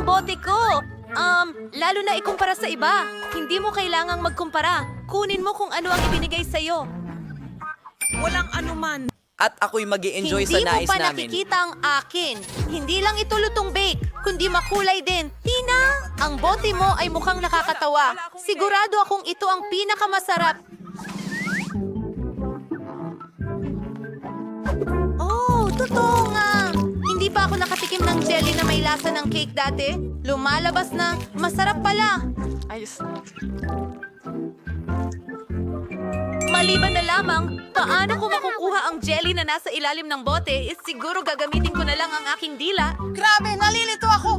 ang bote ko. Lalo na ikumpara sa iba. Hindi mo kailangang magkumpara. Kunin mo kung ano ang ibinigay sa'yo. Walang anuman. At ako'y mag-i-enjoy sa Hindi mo nais pa namin. nakikita ang akin. Hindi lang ito lutong bake, kundi makulay din. Tina, ang bote mo ay mukhang nakakatawa. Sigurado akong ito ang pinakamasarap. Oh, totoo nga. Hindi pa ako nakatikim ng jelly na may lasa ng cake dati. Lumalabas na, masarap pala. Ayos. Maliban na lamang, paano ko makukuha ang jelly na nasa ilalim ng bote? Siguro gagamitin ko na lang ang aking dila. Grabe, nalilito ako.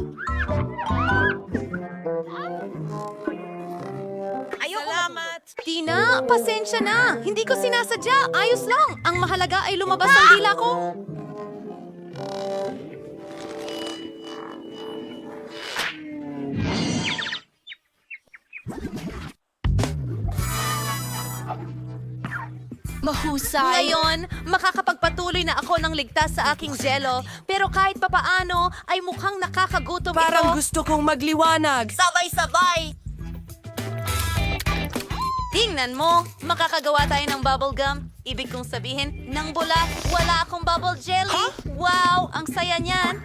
Salamat. Tina, pasensya na. Hindi ko sinasadya. Ayos lang. Ang mahalaga ay lumabas ang dila ko. Mahusay. Ngayon, makakapagpatuloy na ako ng ligtas sa aking jello. Pero kahit papaano, ay mukhang nakakagutom Parang ito. gusto kong magliwanag. Sabay-sabay! Tingnan mo, makakagawa tayo ng bubble gum. Ibig kong sabihin, nang bula, wala akong bubble jelly. Wow, ang saya niyan.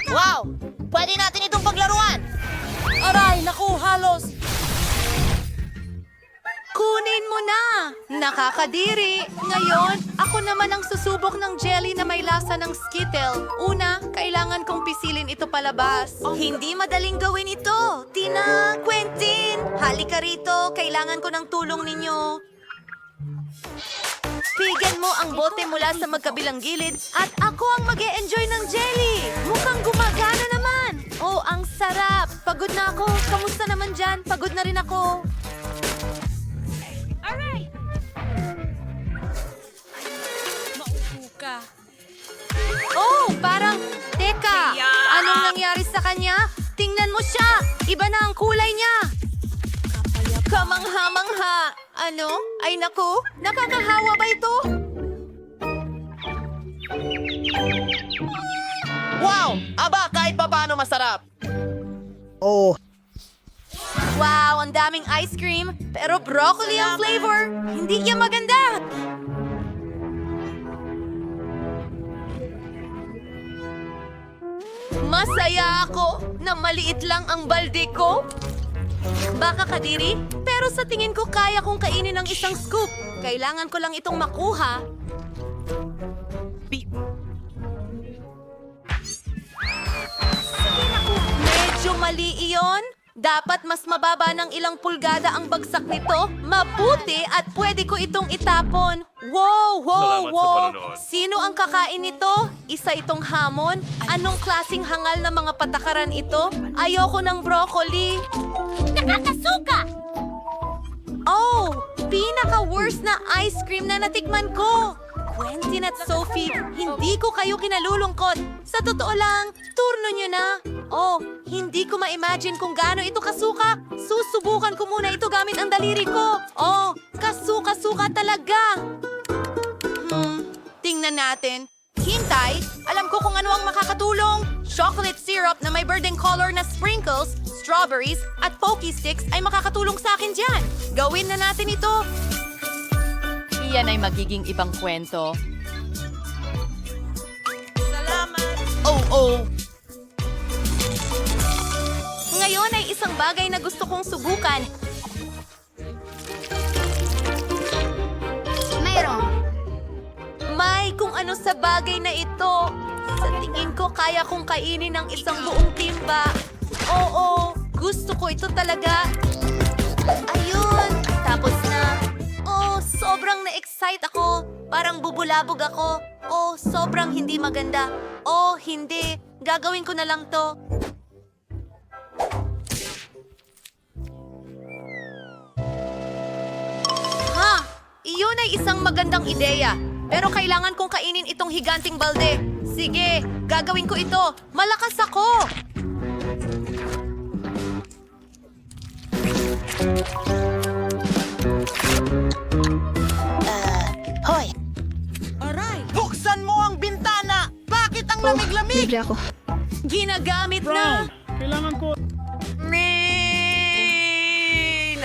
Wow! Pwede natin itong paglaruan! Aray, naku, halos. Kunin mo na! Nakakadiri! Ngayon, ako naman ang susubok ng jelly na may lasa ng Skittle. Una, kailangan kong pisilin ito palabas. Hindi madaling gawin ito! Tina! Quentin! Halika rito! Kailangan ko ng tulong ninyo. Pigan mo ang bote mula sa magkabilang gilid at ako ang mag-e-enjoy ng jelly! Mukhang gumagana naman! Oh, ang sarap! Pagod na ako! Kamusta naman dyan? Pagod na rin ako. Maupo ka. Oh, parang, teka, Yeah. anong nangyari sa kanya? Tingnan mo siya, iba na ang kulay niya. Kamangha-mangha. Ano? Ay naku, nakakahawa ba ito? Wow! Aba, kahit pa paano masarap! Wow, ang daming ice cream, pero broccoli ang flavor. Hindi niya maganda. Masaya ako na maliit lang ang balde ko. Baka kadiri, pero sa tingin ko kaya kong kainin ng isang scoop. Kailangan ko lang itong makuha. Medyo mali iyon. Dapat mas mababa ng ilang pulgada ang bagsak nito. Mabuti at pwede ko itong itapon. Wow, wow, Salamat sa wow. panonood. Sino ang kakain nito? Isa itong hamon? Anong klasing hangal na mga patakaran ito? Ayoko ng broccoli. Nakakasuka! Oh, pinaka-worst na ice cream na natikman ko. Quentin at Sophie, hindi ko kayo kinalulungkot. Sa totoo lang, turno nyo na. Oh, hindi ko ma-imagine kung gaano ito kasuka. Susubukan ko muna ito gamit ang daliri ko. Oh, kasuka-suka talaga. Tingnan natin. Hintay, alam ko kung ano ang makakatulong. Chocolate syrup na may birding color na sprinkles, strawberries, at pokey sticks ay makakatulong sa akin dyan. Gawin na natin ito. Iyan ay magiging ibang kwento. Salamat. Oh! Ngayon ay isang bagay na gusto kong subukan. May kung ano sa bagay na ito. Sa tingin ko, kaya kong kainin ng isang buong timba. Oo, gusto ko ito talaga. Ayun, tapos na. Oh, sobrang na-excite ako. Parang bubulabog ako. Oh, sobrang hindi maganda. Oh, hindi. Gagawin ko na lang to. Ha! Iyon ay isang magandang ideya. Pero kailangan kong kainin itong higanting balde. Sige, gagawin ko ito. Malakas ako! Hoy! Buksan mo ang bintana! lamig-lamig. Libre ako. Ginagamit na!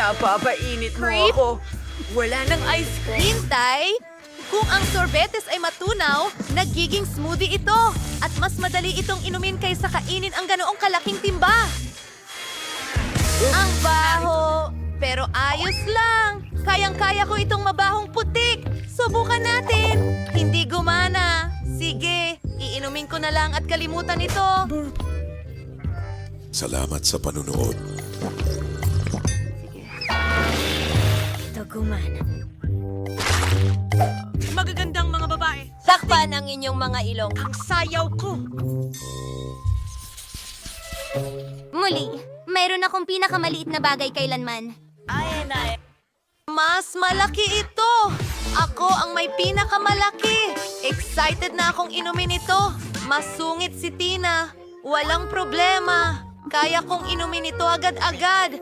Napapainit mo ako. Wala ng ice cream. Hintay! Kung ang sorbetes ay matunaw, nagiging smoothie ito. At mas madali itong inumin kaysa kainin ang ganoong kalaking timba. Ang baho! Pero ayos lang. Kayang-kaya ko itong mabahong putik. Subukan natin. Hindi gumana. Sige, iinumin ko na lang at kalimutan ito. Salamat sa panunood. Ito gumana. Magagandang mga babae. Takpan ang inyong mga ilong. Ang sayaw ko. Muli, mayroon akong pinakamaliit na bagay kailanman. Mas malaki ito. Ako ang may pinakamalaki. Excited na akong inumin ito. Masungit si Tina. Walang problema. Kaya kong inumin ito agad-agad.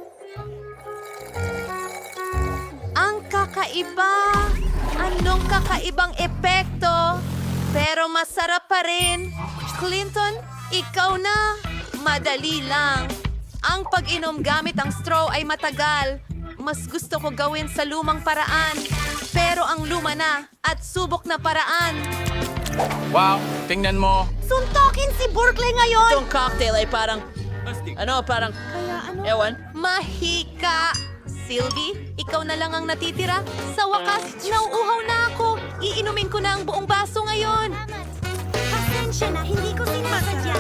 Ang kakaiba. Anong kakaibang epekto? Pero masarap pa rin. Clinton, ikaw na. Madali lang. Ang pag-inom gamit ang straw ay matagal. Mas gusto ko gawin sa lumang paraan. Pero ang luma na at subok na paraan. Wow, tingnan mo. Suntokin si Berkeley ngayon! Itong cocktail ay parang... parang... Ewan. Mahika! Sylvie, ikaw na lang ang natitira. Sa wakas, nauuhaw na ako. Iinumin ko na ang buong baso ngayon. Pasensya na, hindi ko sinasadya.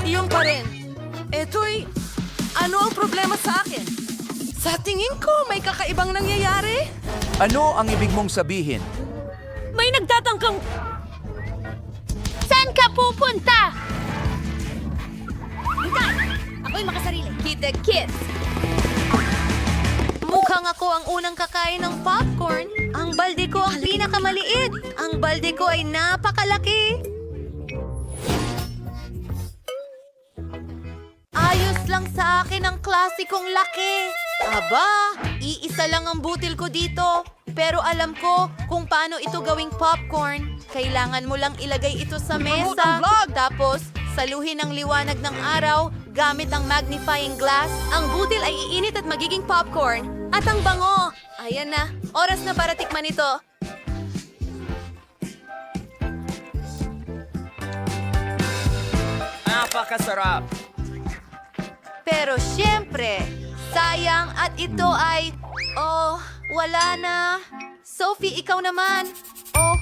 Iyon pa rin. Eto'y... Ano ang problema sa akin? Sa tingin ko, may kakaibang nangyayari. Ano ang ibig mong sabihin? May nagtatangkang... Saan ka pupunta? Hintay! Ako'y makasarili. Hit the kids! Mukhang ako ang unang kakain ng popcorn. Ang balde ko ang pinakamaliit. Ang balde ko ay napakalaki. Ayos lang sa akin ang klasikong laki. Aba, iisa lang ang butil ko dito. Pero alam ko kung paano ito gawing popcorn. Kailangan mo lang ilagay ito sa mesa. Tapos, saluhin ang liwanag ng araw gamit ang magnifying glass. Ang butil ay iinit at magiging popcorn. At ang bango. Ayan na, oras na para tikman ito. Napakasarap. Pero syempre, sayang at ito ay... Oh, wala na. Sophie, ikaw naman. Oh,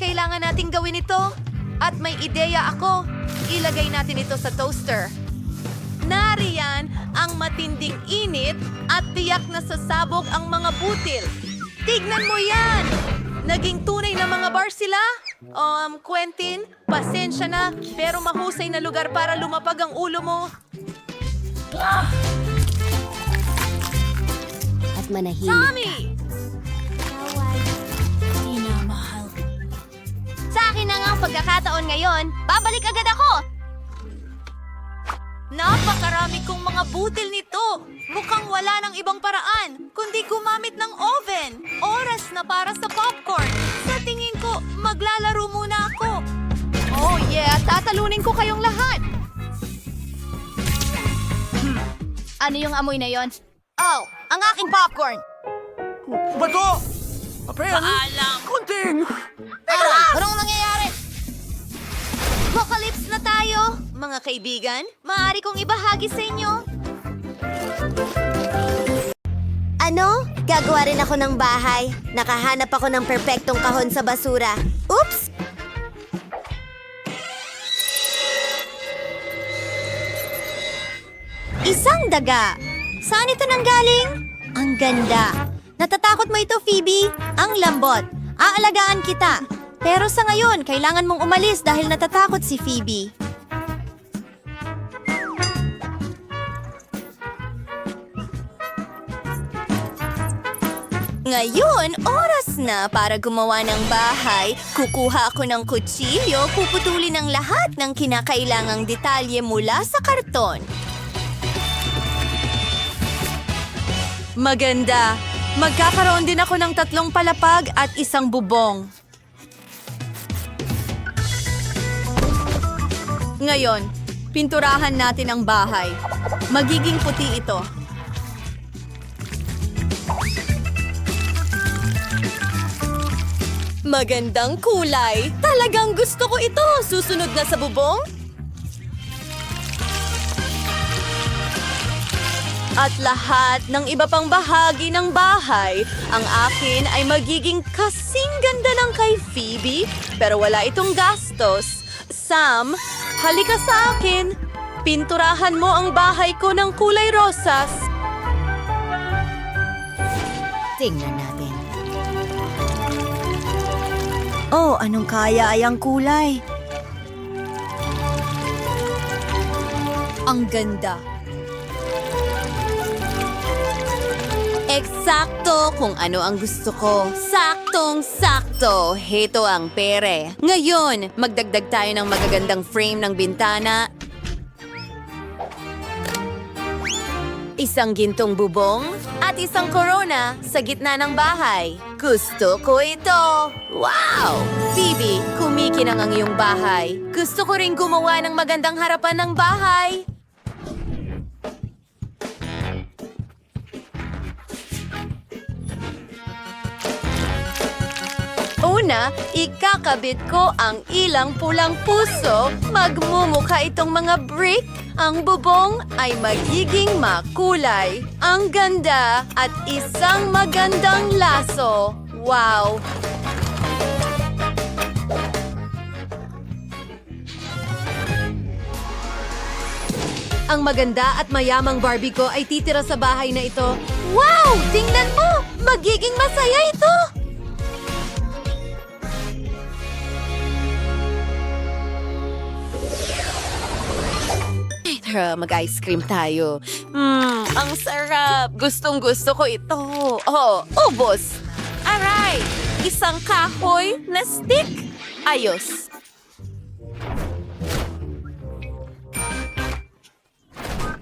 kailangan nating gawin ito. At may ideya ako. Ilagay natin ito sa toaster. Nariyan ang matinding init at tiyak na sasabog ang mga butil. Tignan mo yan! Naging tunay na mga bar sila? Quentin, pasensya na, pero mahusay na lugar para lumapag ang ulo mo. At manahimik. Tommy! Sa akin na nga ang pagkakataon ngayon, babalik agad ako! Napakarami kong mga butil nito. Mukhang wala ng ibang paraan, kundi gumamit ng oven. Oras na para sa popcorn. Sa tingin ko, maglalaro muna ako. Oh yeah, tatalunin ko kayong lahat. Ano yung amoy na yon? Oh, ang aking popcorn! Bato! Paalam! Kunting! Aray, anong nangyayari? Apocalypse na tayo. Mga kaibigan, maaari kong ibahagi sa inyo. Ano? Gagawa rin ako ng bahay. Nakahanap ako ng perpektong kahon sa basura. Oops! Isang daga. Saan ito nanggaling? Ang ganda. Natatakot mo ito, Phoebe? Ang lambot. Aalagaan kita. Pero sa ngayon, kailangan mong umalis dahil natatakot si Phoebe. Ngayon, oras na para gumawa ng bahay. Kukuha ako ng kutsilyo, puputulin ang lahat ng kinakailangang detalye mula sa karton. Maganda. Magkakaroon din ako ng 3 palapag at 1 bubong. Ngayon, pinturahan natin ang bahay. Magiging puti ito. Magandang kulay. Talagang gusto ko ito. Susunod na sa bubong. At lahat ng iba pang bahagi ng bahay, ang akin ay magiging kasing ganda ng kay Phoebe, pero wala itong gastos. Sam, halika sa akin. Pinturahan mo ang bahay ko ng kulay rosas. Tingnan natin. Oh, anong kaya ay ang kulay? Ang ganda. Eksakto kung ano ang gusto ko. Saktong-sakto. Heto ang pere. Ngayon, magdagdag tayo ng magagandang frame ng bintana. Isang gintong bubong at isang korona sa gitna ng bahay. Gusto ko ito! Wow! Phoebe, kumikinang ang iyong bahay. Gusto ko rin gumawa ng magandang harapan ng bahay. Una, ikakabit ko ang ilang pulang puso. Magmumukha itong mga brick. Ang bubong ay magiging makulay. Ang ganda at isang magandang laso. Wow! Ang maganda at mayamang Barbie ko ay titira sa bahay na ito. Wow! Tingnan mo! Magiging masaya ito! Tara, mag-ice cream tayo. Ang sarap. Gustong-gusto ko ito. Oh, ubos. Aray! Isang kahoy na stick. Ayos.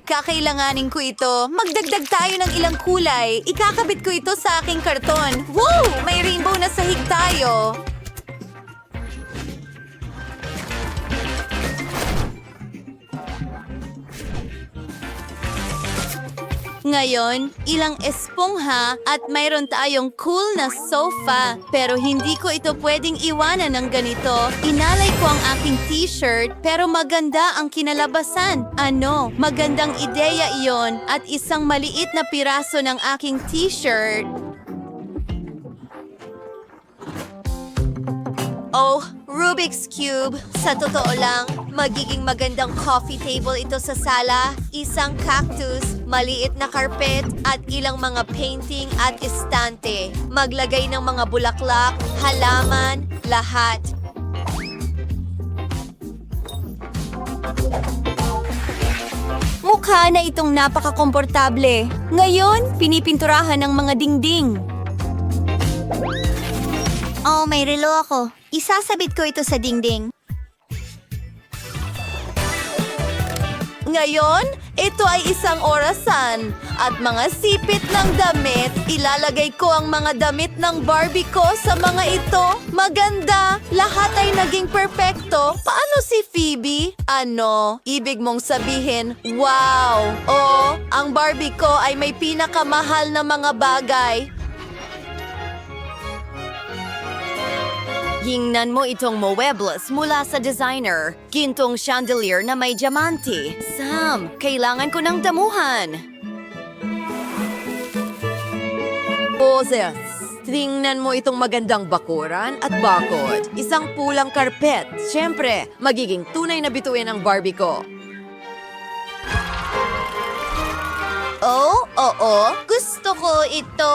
Kakailanganin ko ito. Magdagdag tayo ng ilang kulay. Ikakabit ko ito sa aking karton. Woo! May rainbow na sahig tayo. Ngayon, ilang espongha at mayroon tayong cool na sofa. Pero hindi ko ito pwedeng iwanan ng ganito. Inalay ko ang aking t-shirt pero maganda ang kinalabasan. Ano? Magandang ideya iyon at isang maliit na piraso ng aking t-shirt. Oh, Rubik's Cube. Sa totoo lang, magiging magandang coffee table ito sa sala. Isang cactus, maliit na carpet, at ilang mga painting at estante. Maglagay ng mga bulaklak, halaman, lahat. Mukha na itong napakakomportable. Ngayon, pinipinturahan ng mga dingding. Oh, may relo ako. Isasabit ko ito sa dingding. Ngayon, ito ay isang orasan. At mga sipit ng damit, ilalagay ko ang mga damit ng Barbie ko sa mga ito. Maganda. Lahat ay naging perpekto. Paano si Phoebe? Ano? Ibig mong sabihin, wow! Oh, ang Barbie ko ay may pinakamahal na mga bagay. Hingnan mo itong muebles mula sa designer. Gintong chandelier na may diamante. Sam, kailangan ko ng damuhan. Boses, tingnan mo itong magandang bakuran at bakod. Isang pulang karpet. Siyempre, magiging tunay na bituin ang Barbie ko. Oh, oo. Gusto ko ito.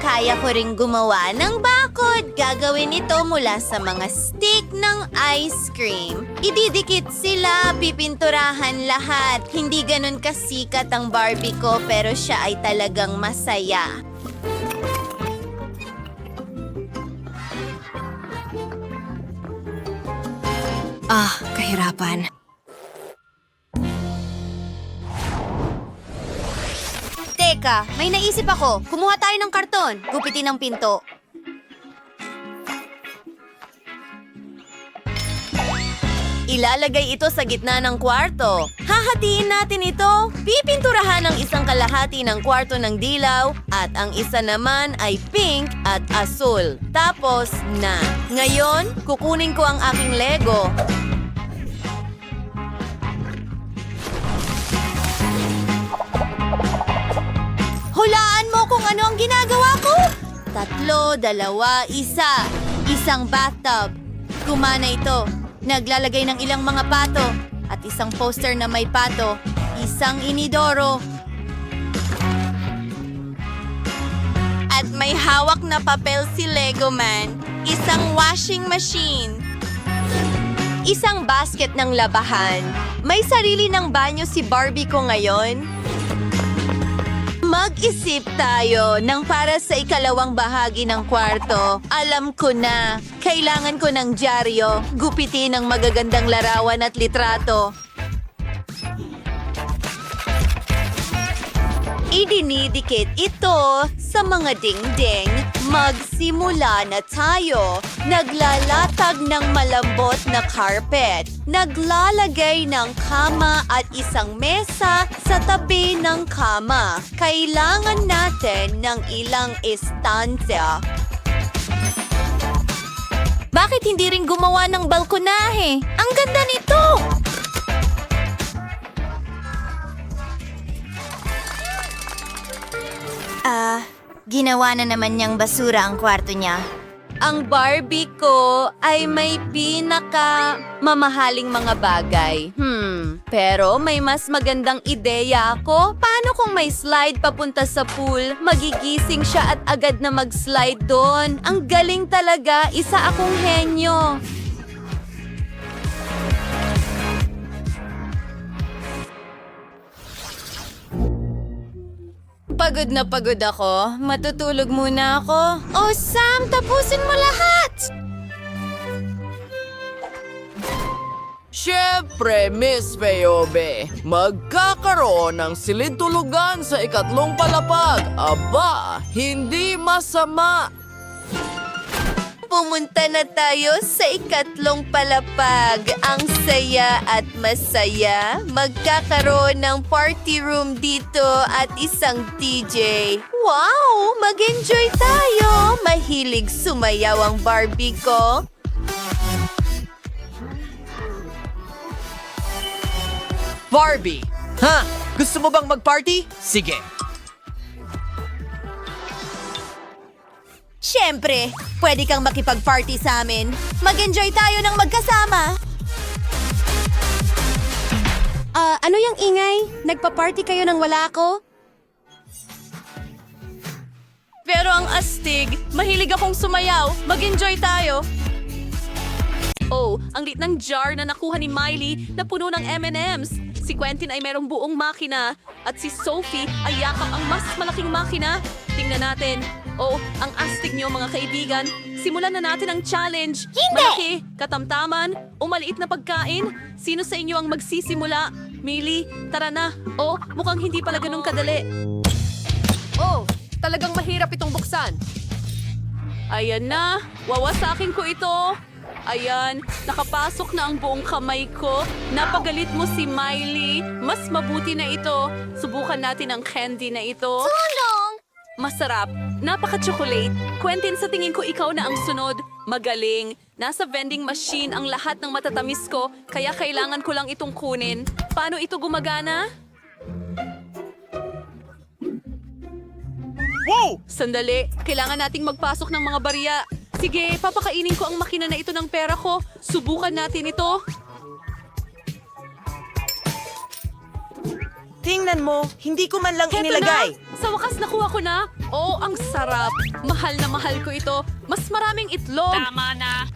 Kaya ko ring gumawa ng bakod. Gagawin ito mula sa mga stick ng ice cream. Ididikit sila, pipinturahan lahat. Hindi ganun kasikat ang Barbie ko, pero siya ay talagang masaya. Kahirapan. Teka, may naisip ako. Kumuha tayo ng karton. Gupitin ang pinto. Ilalagay ito sa gitna ng kwarto. Hahatiin natin ito. Pipinturahan ang isang kalahati ng kwarto ng dilaw at ang isa naman ay pink at asul. Tapos na. Ngayon, kukunin ko ang aking Lego. Hulaan mo kung ano ang ginagawa ko! 3, 2, 1. Isang bathtub. Gumana ito. Naglalagay ng ilang mga pato. At isang poster na may pato. Isang inidoro. At may hawak na papel si Lego Man. Isang washing machine. Isang basket ng labahan. May sarili ng banyo si Barbie ko ngayon. Mag-isip tayo ng para sa ikalawang bahagi ng kwarto. Alam ko na, kailangan ko ng dyaryo, gupitin ng magagandang larawan at litrato. Idinidikit ito sa mga dingding. Magsimula na tayo. Naglalatag ng malambot na carpet. Naglalagay ng kama at isang mesa sa tabi ng kama. Kailangan natin ng ilang estansya. Bakit hindi rin gumawa ng balkonahe? Ang ganda nito! Ginawa na naman niyang basura ang kwarto niya. Ang Barbie ko ay may mamahaling mga bagay. Pero may mas magandang ideya ako. Paano kung may slide papunta sa pool? Magigising siya at agad na mag-slide doon. Ang galing talaga, isa akong henyo. Pagod na pagod ako. Matutulog muna ako. Oh, Sam, tapusin mo lahat! Siyempre, Miss Feyobe, magkakaroon ng silid-tulugan sa ikatlong palapag. Aba, hindi masama. Pumunta na tayo sa ikatlong palapag. Ang saya at masaya. Magkakaroon ng party room dito at isang DJ. Wow! Mag-enjoy tayo! Mahilig sumayaw ang Barbie ko. Barbie! Ha? Gusto mo bang mag-party? Sige. Siyempre, pwede kang makipag-party sa amin. Mag-enjoy tayo ng magkasama. Ano yung ingay? Nagpa-party kayo nang wala ako? Pero ang astig, mahilig akong sumayaw. Mag-enjoy tayo. Oh, ang lit ng jar na nakuha ni Miley na puno ng M&M's. Si Quentin ay merong buong makina at si Sophie ay yakap ang mas malaking makina. Tingnan natin. Oh, ang astig niyo mga kaibigan. Simulan na natin ang challenge. Hindi! Malaki, katamtaman, o maliit na pagkain. Sino sa inyo ang magsisimula? Miley, tara na. Oh, mukhang hindi pala ganun kadali. Oh, talagang mahirap itong buksan. Ayan na, wawasakin ko ito. Ayan, nakapasok na ang buong kamay ko. Napagalit mo si Miley. Mas mabuti na ito. Subukan natin ang candy na ito. Tulong! Masarap. Napaka-chocolate. Quentin, sa tingin ko ikaw na ang sunod. Magaling. Nasa vending machine ang lahat ng matatamis ko, kaya kailangan ko lang itong kunin. Paano ito gumagana? Wow! Sandali, kailangan nating magpasok ng mga barya. Sige, papakainin ko ang makina na ito ng pera ko. Subukan natin ito. Tingnan mo, hindi ko man lang Heto inilagay. na! Sa wakas nakuha ko na. Oh, ang sarap. Mahal na mahal ko ito. Mas maraming itlog. Tama na.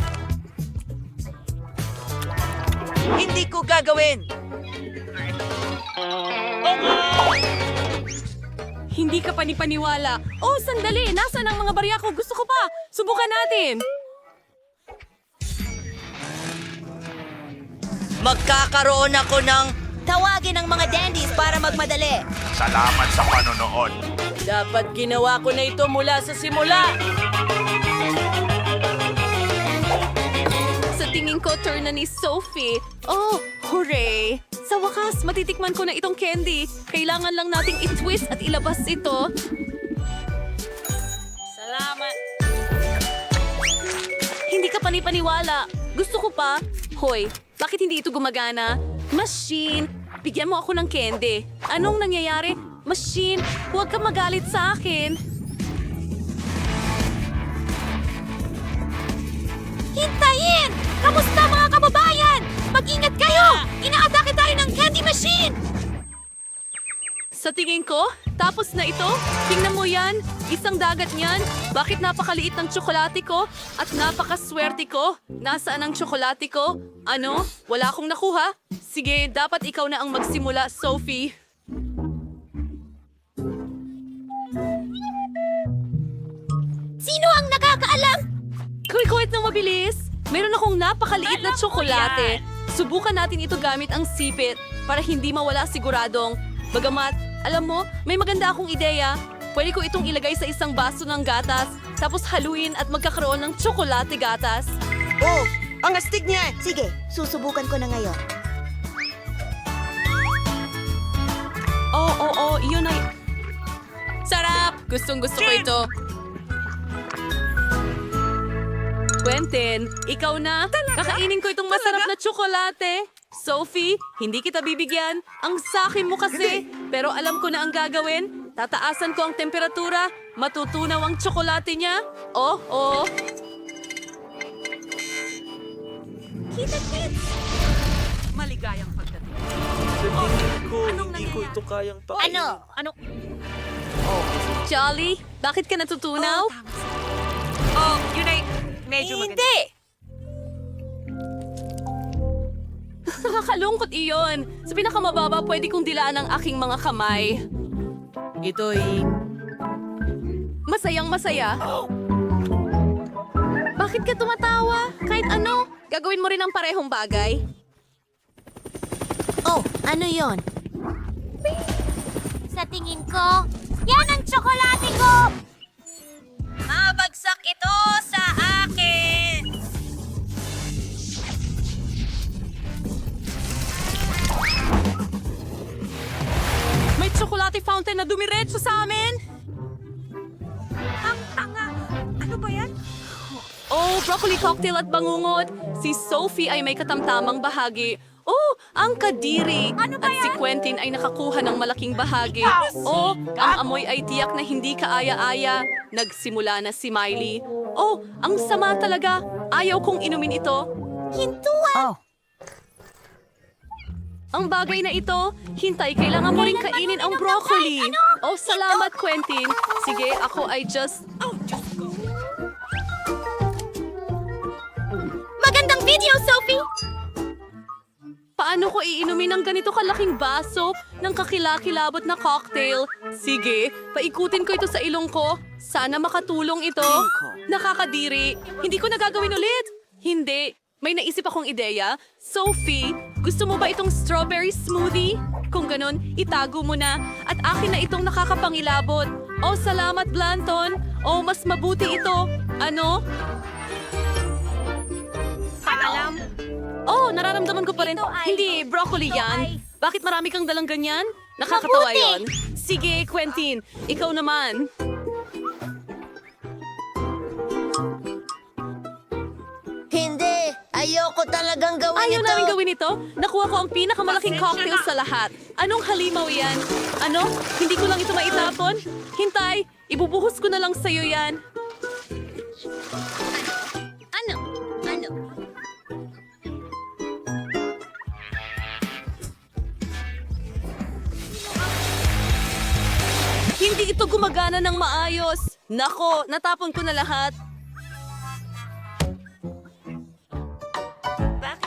Hindi ko gagawin. Hindi ka panipaniwala. Oh, sandali. Nasaan ang mga barya ko? Gusto ko pa. Subukan natin. Magkakaroon ako ng... Tawagin ang mga dandies para magmadali. Salamat sa panonood. Dapat ginawa ko na ito mula sa simula. Sa tingin ko turn na ni Sophie. Oh, hooray! Sa wakas, matitikman ko na itong candy. Kailangan lang nating i-twist at ilabas ito. Salamat. Hindi ka panipaniwala. Gusto ko pa. Hoy, bakit hindi ito gumagana? Machine, bigyan mo ako ng candy. Anong nangyayari? Machine, huwag ka magalit sa akin. Hintayin! Kamusta mga kababayan? Mag-ingat kayo! Inaatake tayo ng candy machine! Sa tingin ko, tapos na ito. Tingnan mo yan. Isang dagat niyan. Bakit napakaliit ng tsokolate ko? At napakaswerte ko. Nasaan ang tsokolate ko? Ano? Wala akong nakuha? Sige, dapat ikaw na ang magsimula, Sophie. Sino ang nakakaalam? Kulit ng mabilis. Meron akong napakaliit na tsokolate. Subukan natin ito gamit ang sipit para hindi mawala siguradong. Bagamat, alam mo, may maganda akong ideya. Pwede ko itong ilagay sa isang baso ng gatas, tapos haluin at magkakaroon ng tsokolate gatas. Oh, ang astig niya. Sige, susubukan ko na ngayon. Oo, yun ay... Sarap! Gustong-gusto ko ito. Quentin, ikaw na. Kakainin ko itong masarap na tsokolate. Sophie, hindi kita bibigyan. Ang sakin mo kasi. Pero alam ko na ang gagawin. Tataasan ko ang temperatura. Matutunaw ang tsokolate niya. Oh. Kita-kits! Maligayang pagdating. Hindi ko ito kayang pa... Ano? Jolly, bakit ka natutunaw? Yun ay medyo maganda. Hindi! Nakakalungkot iyon. Sa pinakamababa, pwede kong dilaan ang aking mga kamay. Ito'y... Masayang masaya. Bakit ka tumatawa? Kahit ano, gagawin mo rin ang parehong bagay. Oh, ano yon? Sa tingin ko, yan ang tsokolate ko! Mabagsak ito sa akin! May tsokolate fountain na dumiretso sa amin. Ang tanga! Ano ba yan? Oh, broccoli cocktail at bangungot. Si Sophie ay may katamtamang bahagi. Oh, ang kadiri. Ano ba At si yan? Quentin ay nakakuha ng malaking bahagi. Oh, ang amoy ay tiyak na hindi kaaya-aya. Nagsimula na si Miley. Oh, ang sama talaga. Ayaw kong inumin ito. Hintuan! Ang bagay na ito, hintay, kailangan mo rin kainin ang broccoli. Oh, salamat, Quentin. Sige, ako ay just... Magandang video, Sophie! Paano ko iinumin ng ganito kalaking baso ng kakilakilabot na cocktail? Sige, paikutin ko ito sa ilong ko. Sana makatulong ito. Nakakadiri. Hindi ko nagagawin ulit. Hindi. May naisip akong ideya. Sophie, gusto mo ba itong strawberry smoothie? Kung ganun, itago mo na. At akin na itong nakakapangilabot. Oh, salamat, Blanton. Oh, mas mabuti ito. Ano? Alam, Oh, nararamdaman ko pa rin. Ito ay- Hindi, broccoli ito yan. ay- Bakit marami kang dalang ganyan? Nakakatawa Mabuti! yon. Sige, Quentin. Ikaw naman. Hindi! Ayoko talagang gawin Ayaw ito! namin gawin ito. Nakuha ko ang pinakamalaking cocktail sa lahat. Anong halimaw yan? Ano? Hindi ko lang ito maitapon? Hintay, ibubuhos ko na lang sa'yo yan. Ano? Hindi ito gumagana ng maayos. Nako, natapon ko na lahat.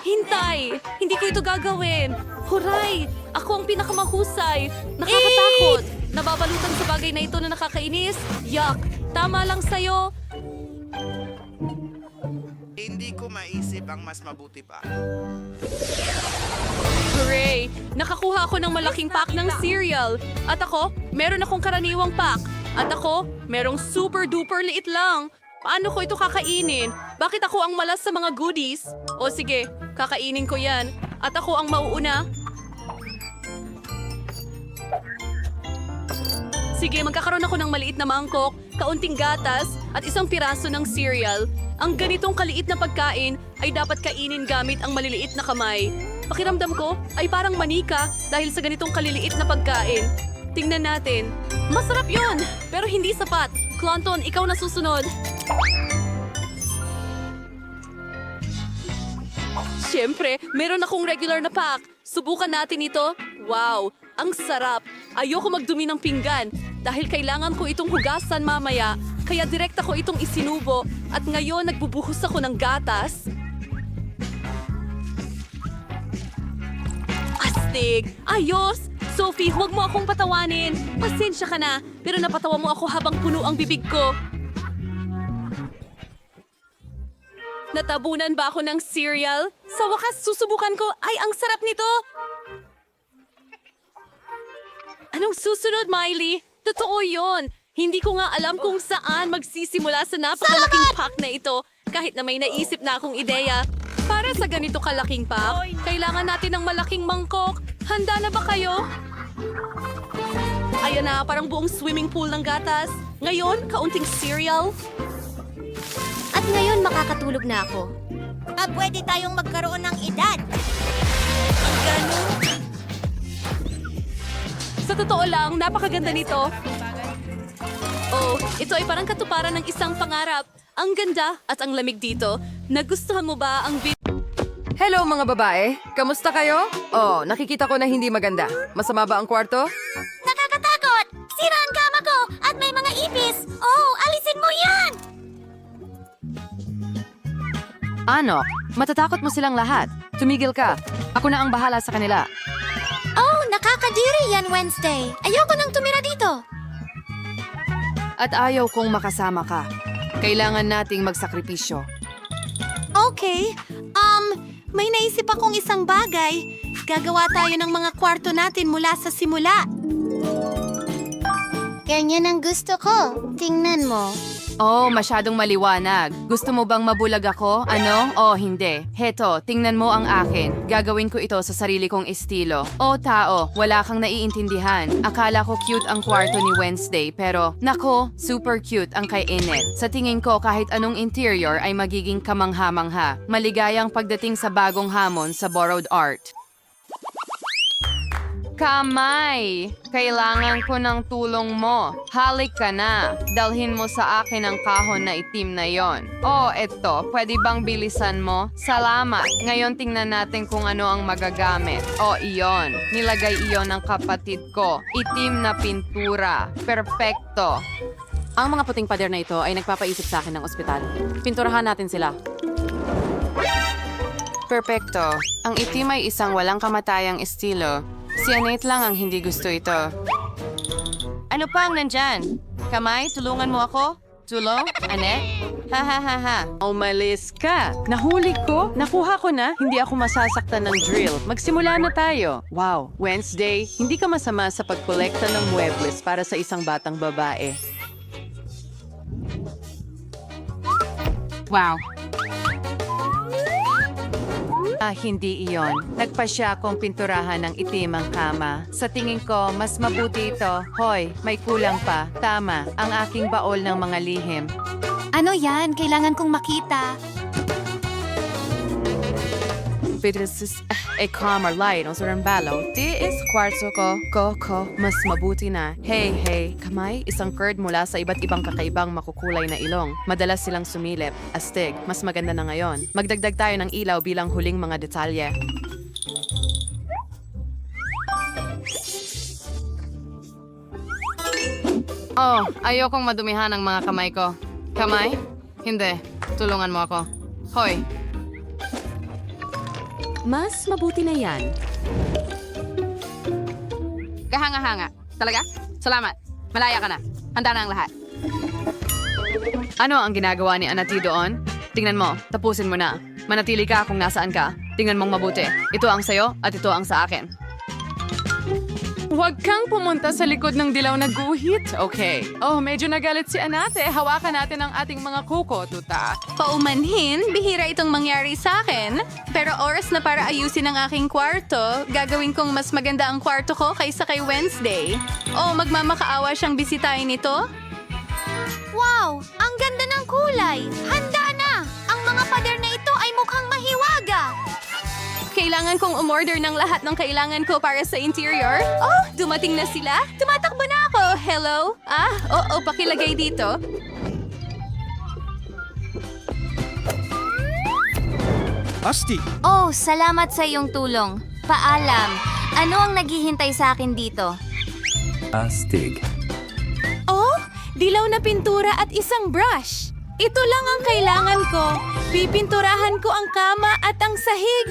Hintay! Hindi ko ito gagawin. Huray! Ako ang pinakamahusay. Nakakatakot. Nababalutan sa bagay na ito na nakakainis. Yuck! Tama lang sa'yo. Hindi ko maisip ang mas mabuti pa. Hooray! Nakakuha ako ng malaking pack ng cereal. At ako, meron akong karaniwang pack. At ako, merong super duper liit lang. Paano ko ito kakainin? Bakit ako ang malas sa mga goodies? O sige, kakainin ko yan. At ako ang mauuna. Sige, magkakaroon ako ng maliit na mangkok, kaunting gatas, at isang piraso ng cereal. Ang ganitong kaliit na pagkain ay dapat kainin gamit ang maliliit na kamay. Pakiramdam ko ay parang manika dahil sa ganitong kaliliit na pagkain. Tingnan natin. Masarap yon, pero hindi sapat. Clonton, ikaw na susunod. Siyempre, meron akong regular na pack. Subukan natin ito. Wow, ang sarap. Ayoko magdumi ng pinggan dahil kailangan ko itong hugasan mamaya. Kaya direkta ko itong isinubo at ngayon nagbubuhos ako ng gatas. Astig! Ayos! Sophie, huwag mo akong patawanin. Pasensya ka na, pero napatawa mo ako habang puno ang bibig ko. Natabunan ba ako ng cereal? Sa wakas, susubukan ko. Ay, ang sarap nito! Anong susunod, Miley? Totoo yon. Hindi ko nga alam kung saan magsisimula sa napakalaking pack na ito. Kahit na may naisip na akong ideya. Para sa ganito kalaking pack, kailangan natin ng malaking mangkok. Handa na ba kayo? Ayan na, parang buong swimming pool ng gatas. Ngayon, kaunting cereal. At ngayon makakatulog na ako. Pwede tayong magkaroon ng edad. Sa totoo lang, napakaganda nito. Oh, ito ay parang katuparan ng isang pangarap. Ang ganda at ang lamig dito. Nagustuhan mo ba ang Hello mga babae, kamusta kayo? Oh, nakikita ko na hindi maganda. Masama ba ang kwarto? Nakakatakot! Sira ang kama ko at may mga ipis! Oh, alisin mo yan! Ano? Matatakot mo silang lahat. Tumigil ka. Ako na ang bahala sa kanila. Oh, nakakadiri yan Wednesday. Ayoko nang tumira dito. At ayaw kong makasama ka. Kailangan nating magsakripisyo. Okay. May naisip akong isang bagay. Gagawa tayo ng mga kwarto natin mula sa simula. Ganyan ang gusto ko. Tingnan mo. Oh, masyadong maliwanag. Gusto mo bang mabulag ako? Ano? Oh, hindi. Heto, tingnan mo ang akin. Gagawin ko ito sa sarili kong estilo. Oh, tao, wala kang naiintindihan. Akala ko cute ang kwarto ni Wednesday, pero nako, super cute ang kay Inet. Sa tingin ko, kahit anong interior ay magiging kamangha-mangha. Maligayang pagdating sa bagong hamon sa borrowed art. Kamay! Kailangan ko ng tulong mo. Halik ka na. Dalhin mo sa akin ang kahon na itim na yon. Oh, eto. Pwede bang bilisan mo? Salamat. Ngayon tingnan natin kung ano ang magagamit. Oh, iyon. Nilagay iyon ng kapatid ko. Itim na pintura. Perfecto. Ang mga puting pader na ito ay nagpapaisip sa akin ng ospital. Pinturahan natin sila. Perfecto. Ang itim ay isang walang kamatayang estilo. Si Annette lang ang hindi gusto ito. Ano pa ang nandyan? Kamay, tulungan mo ako? Tulong? Annette? Ha ha ha ha. Umalis ka. Nahuli ko. Nakuha ko na. Hindi ako masasaktan ng drill. Magsimula na tayo. Wow. Wednesday, hindi ka masama sa pagkolekta ng muebles para sa isang batang babae. Wow. Hindi iyon. Nagpasya akong pinturahan ng itim ang kama. Sa tingin ko, mas mabuti ito. Hoy, may kulang pa. Tama, ang aking baol ng mga lihim. Ano yan? Kailangan kong makita. This a calmer light on certain balo. Di is kwarto ko, mas mabuti na. Hey, kamay, isang curd mula sa iba't ibang kakaibang makukulay na ilong. Madalas silang sumilip. Astig, mas maganda na ngayon. Magdagdag tayo ng ilaw bilang huling mga detalye. Oh, ayokong madumihan ang mga kamay ko. Kamay? Hindi. Tulungan mo ako. Hoy, Mas mabuti na yan. kahanga-hanga. Talaga? Salamat. Malaya ka na. Handa na ang lahat. Ano ang ginagawa ni Anati doon? Tingnan mo. Tapusin mo na. Manatili ka kung nasaan ka. Tingnan mong mabuti. Ito ang sayo at ito ang sa akin. Huwag kang pumunta sa likod ng dilaw na guhit. Okay. Oh, medyo nagalit si Anate. Hawakan natin ang ating mga kuko, tuta. Paumanhin, bihira itong mangyari sa akin. Pero oras na para ayusin ang aking kwarto. Gagawin kong mas maganda ang kwarto ko kaysa kay Wednesday. O magmamakaawa siyang bisitahin ito? Wow! Ang ganda ng kulay! Handa na! Ang mga pader na ito ay mukhang mahiwaga! Kailangan kong umorder ng lahat ng kailangan ko para sa interior. Oh, dumating na sila. Tumatakbo na ako. Hello? Oo, pakilagay dito. Asti! Oh, salamat sa iyong tulong. Paalam. Ano ang naghihintay sa akin dito? Oh, dilaw na pintura at isang brush. Ito lang ang kailangan ko. Pipinturahan ko ang kama at ang sahig.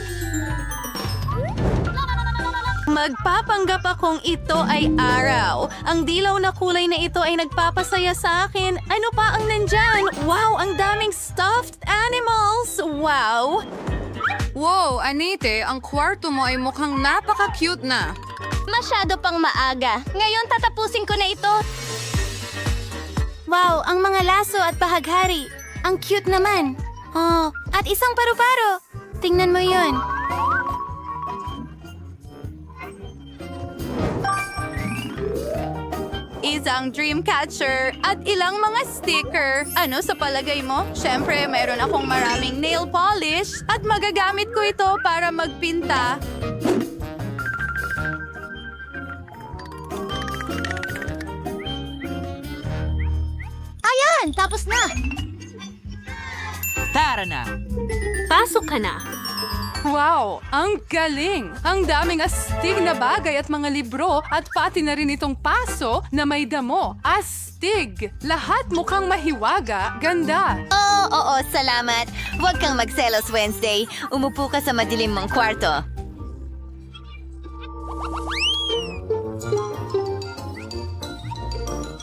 Magpapanggap akong ito ay araw. Ang dilaw na kulay na ito ay nagpapasaya sa akin. Ano pa ang nandyan? Wow, ang daming stuffed animals! Wow! Wow, Anite, ang kwarto mo ay mukhang napaka-cute na. Masyado pang maaga. Ngayon tatapusin ko na ito. Wow, ang mga laso at bahaghari. Ang cute naman. Oh, at isang paru-paro. Tingnan mo yun. Isang dream catcher at ilang mga sticker. Ano sa palagay mo? Siyempre, meron akong maraming nail polish at magagamit ko ito para magpinta. Ayan, tapos na. Tara na! Pasok ka na. Wow, ang galing! Ang daming astig na bagay at mga libro at pati na rin itong paso na may damo. Astig! Lahat mukhang mahiwaga. Ganda! Oo, salamat. Huwag kang magselos, Wednesday. Umupo ka sa madilim mong kwarto.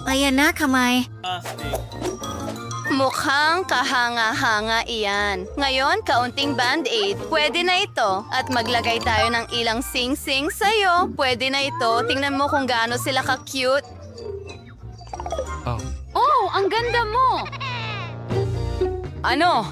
Ayan na, kamay. Mukhang kahanga-hanga iyan. Ngayon, kaunting band-aid. Pwede na ito. At maglagay tayo ng ilang sing-sing sa'yo. Pwede na ito. Tingnan mo kung gaano sila ka-cute. Oh, ang ganda mo! Ano?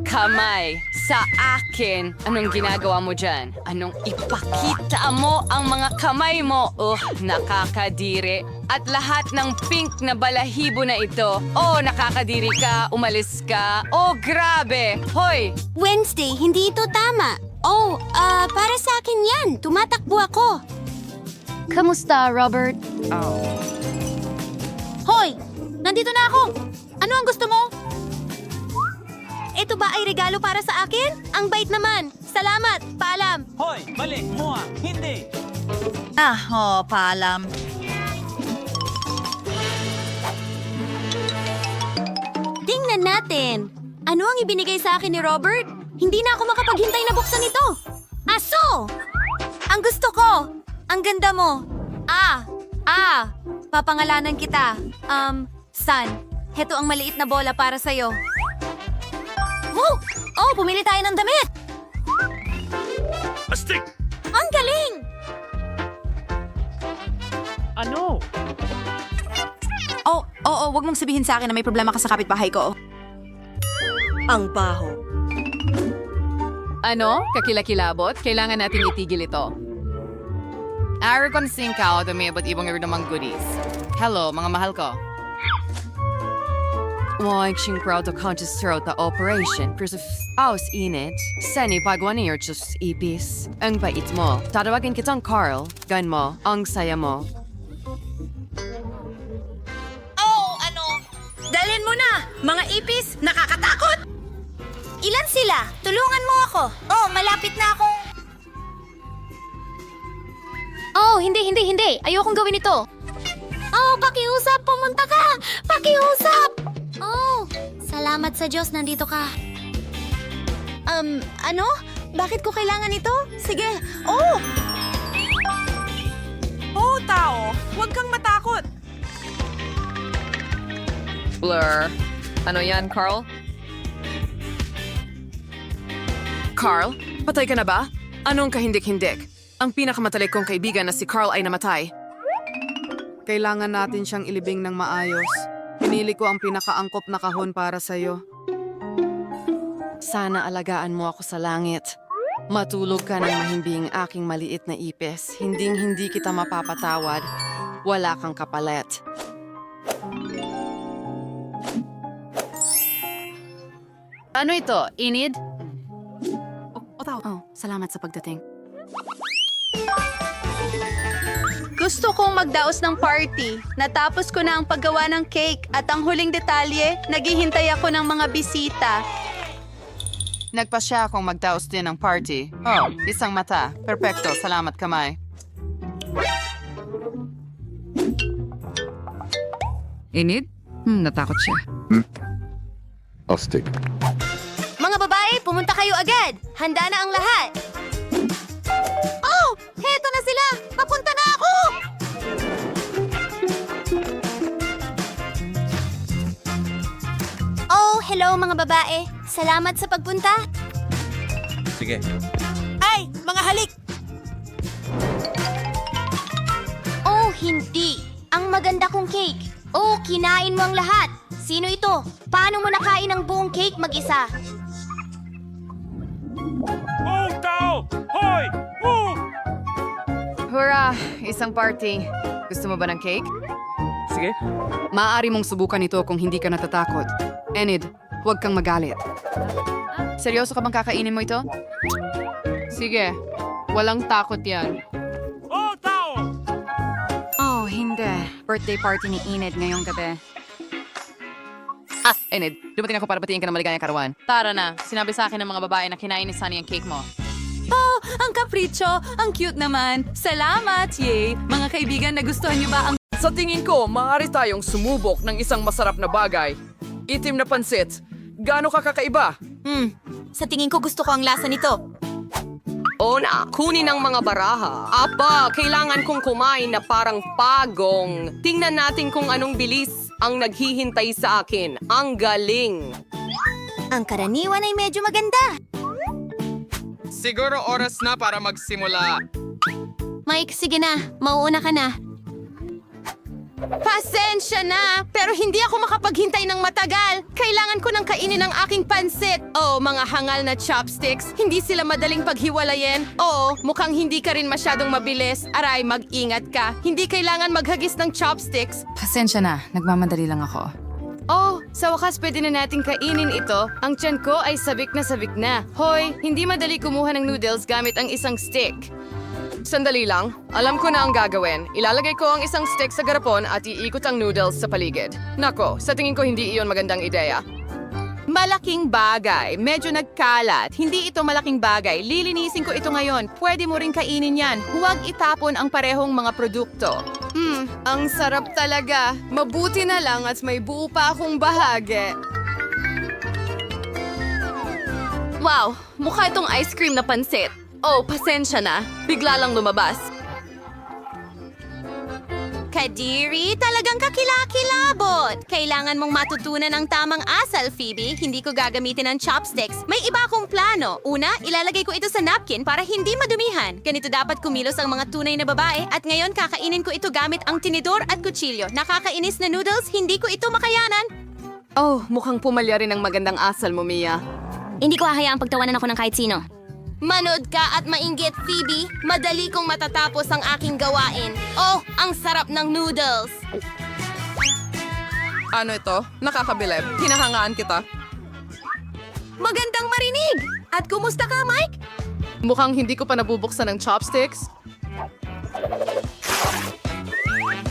Kamay, sa akin. Anong ginagawa mo dyan? Anong ipakita mo ang mga kamay mo? Nakakadiri. At lahat ng pink na balahibo na ito. Nakakadiri ka, umalis ka. Grabe! Hoy! Wednesday, hindi ito tama. Para sa akin yan. Tumatakbo ako. Kamusta, Robert? Hoy! Nandito na ako! Ano ang gusto mo? Ito ba ay regalo para sa akin? Ang bait naman! Salamat! Paalam! Hoy! Mali! Mua! Hindi! Paalam. Tingnan natin. Ano ang ibinigay sa akin ni Robert? Hindi na ako makapaghintay na buksan ito. Aso! Ang gusto ko! Ang ganda mo! Papangalanan kita. San. Heto ang maliit na bola para sa'yo. Woo! Pumili tayo ng damit! Astig! Ang galing! Ano? Wag mong sabihin sa akin na may problema ka sa kapitbahay ko. Ang baho. Ano? Kakilakilabot? Kailangan natin itigil ito. Araw ko na kao at may iba't ibang namang goodies. Hello, mga mahal ko. Watching proud to conscious throughout the operation. Pero aus init. Sani pagwa niyo just ipis. Ang bait mo. Tatawagin kitang Carl. Gan mo. Ang saya mo. Dalhin mo na! Mga ipis, nakakatakot! Ilan sila? Tulungan mo ako. Malapit na akong... Hindi. Ayokong gawin ito. Pakiusap! Pumunta ka! Pakiusap! Salamat sa Diyos, nandito ka. Ano? Bakit ko kailangan ito? Sige. Tao! Huwag kang matakot! Blur. Ano yan, Carl? Carl? Patay ka na ba? Anong kahindik-hindik? Ang pinakamatalik kong kaibigan na si Carl ay namatay. Kailangan natin siyang ilibing ng maayos. Pinili ko ang pinakaangkop na kahon para sa'yo. Sana alagaan mo ako sa langit. Matulog ka ng mahimbing aking maliit na ipis. Hinding-hindi kita mapapatawad. Wala kang kapalit. Ano ito? Enid? Oh, salamat sa pagdating. Gusto kong magdaos ng party. Natapos ko na ang paggawa ng cake at ang huling detalye, naghihintay ako ng mga bisita. Nagpasya akong magdaos din ng party. Oh, isang mata. Perpekto. Salamat, kamay. Enid? Natakot siya. Astig. Mga babae, pumunta kayo agad. Handa na ang lahat. Oh, heto na sila. Papunta na ako. Oh, hello mga babae. Salamat sa pagpunta. Sige. Ay, mga halik! Oh, hindi. Ang maganda kong cake. Oh, kinain mo ang lahat. Sino ito? Paano mo nakain ang buong cake mag-isa? Hurra! Isang party. Gusto mo ba ng cake? Sige. Maaari mong subukan ito kung hindi ka natatakot. Enid, huwag kang magalit. Seryoso ka bang kakainin mo ito? Sige. Walang takot yan. Oh, hindi. Birthday party ni Enid ngayong gabi. Enid, dumating ako para batiin ka ng maligayang karawan. Tara na. Sinabi sa akin ng mga babae na kinain ni Sunny ang cake mo. Oh, ang kapritsyo! Ang cute naman! Salamat! Yay! Mga kaibigan, nagustuhan niyo ba ang... Sa tingin ko, maaari tayong sumubok ng isang masarap na bagay. Itim na pansit. Gaano ka kakaiba? Sa tingin ko gusto ko ang lasa nito. Ona, kunin ang mga baraha. Apa, kailangan kong kumain na parang pagong. Tingnan natin kung anong bilis ang naghihintay sa akin. Ang galing. Ang karaniwan ay medyo maganda. Siguro oras na para magsimula. Mike, sige na. Mauuna ka na. Pasensya na, pero hindi ako makapaghintay ng matagal. Kailangan ko nang kainin ang aking pansit. Oh, mga hangal na chopsticks. Hindi sila madaling paghiwalayin. Oo, mukhang hindi ka rin masyadong mabilis. Aray, mag-ingat ka. Hindi kailangan maghagis ng chopsticks. Pasensya na. Nagmamadali lang ako. Oh, sa wakas pwede na nating kainin ito. Ang tiyan ko ay sabik na sabik na. Hoy, hindi madali kumuha ng noodles gamit ang isang stick. Sandali lang. Alam ko na ang gagawin. Ilalagay ko ang isang stick sa garapon at iikot ang noodles sa paligid. Nako, sa tingin ko hindi iyon magandang ideya. Malaking bagay. Medyo nagkalat. Hindi ito malaking bagay. Lilinisin ko ito ngayon. Pwede mo rin kainin yan. Huwag itapon ang parehong mga produkto. Ang sarap talaga. Mabuti na lang at may buo pa akong bahagi. Wow! Mukha itong ice cream na pansit. Oh, pasensya na. Bigla lang lumabas. Kadiri, talagang kakilakilabot. Kailangan mong matutunan ang tamang asal, Phoebe. Hindi ko gagamitin ng chopsticks. May iba akong plano. Una, ilalagay ko ito sa napkin para hindi madumihan. Ganito dapat kumilos ang mga tunay na babae at ngayon kakainin ko ito gamit ang tinidor at kutsilyo. Nakakainis na noodles, hindi ko ito makayanan. Oh, mukhang pumalya rin ang magandang asal mo, Mia. Hindi ko hahayaang pagtawanan ako ng kahit sino. Manood ka at mainggit, Phoebe. Madali kong matatapos ang aking gawain. Oh, ang sarap ng noodles. Ano ito? Nakakabilib. Hinahangaan kita. Magandang marinig! At kumusta ka, Mike? Mukhang hindi ko pa nabubuksan ng chopsticks.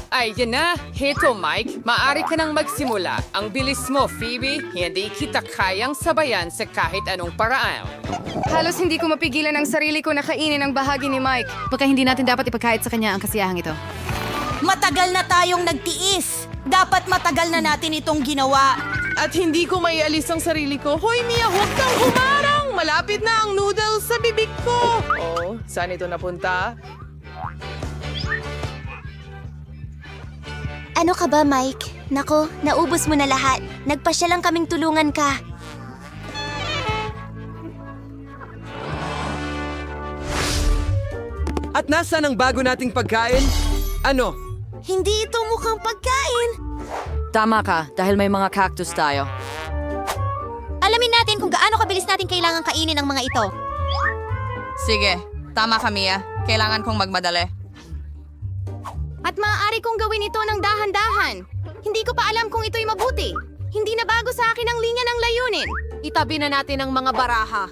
Ay, yan na. Heto, Mike. Maaari ka nang magsimula. Ang bilis mo, Phoebe. Hindi kita kayang sabayan sa kahit anong paraan. Halos hindi ko mapigilan ang sarili ko na kainin ang bahagi ni Mike. Baka hindi natin dapat ipagkait sa kanya ang kasiyahang ito. Matagal na tayong nagtiis. Dapat matagal na natin itong ginawa. At hindi ko maialis ang sarili ko. Hoy, Mia, huwag kang humarang! Malapit na ang noodles sa bibig ko! Oh, saan ito napunta? Ano ka ba, Mike? Nako, naubos mo na lahat. Nagpasya lang kaming tulungan ka. At nasaan ang bago nating pagkain? Ano? Hindi ito mukhang pagkain. Tama ka, dahil may mga cactus tayo. Alamin natin kung gaano kabilis natin kailangan kainin ang mga ito. Sige, tama ka, Mia. Kailangan kong magmadali. At maaari kong gawin ito ng dahan-dahan. Hindi ko pa alam kung ito'y mabuti. Hindi na bago sa akin ang linya ng layunin. Itabi na natin ang mga baraha.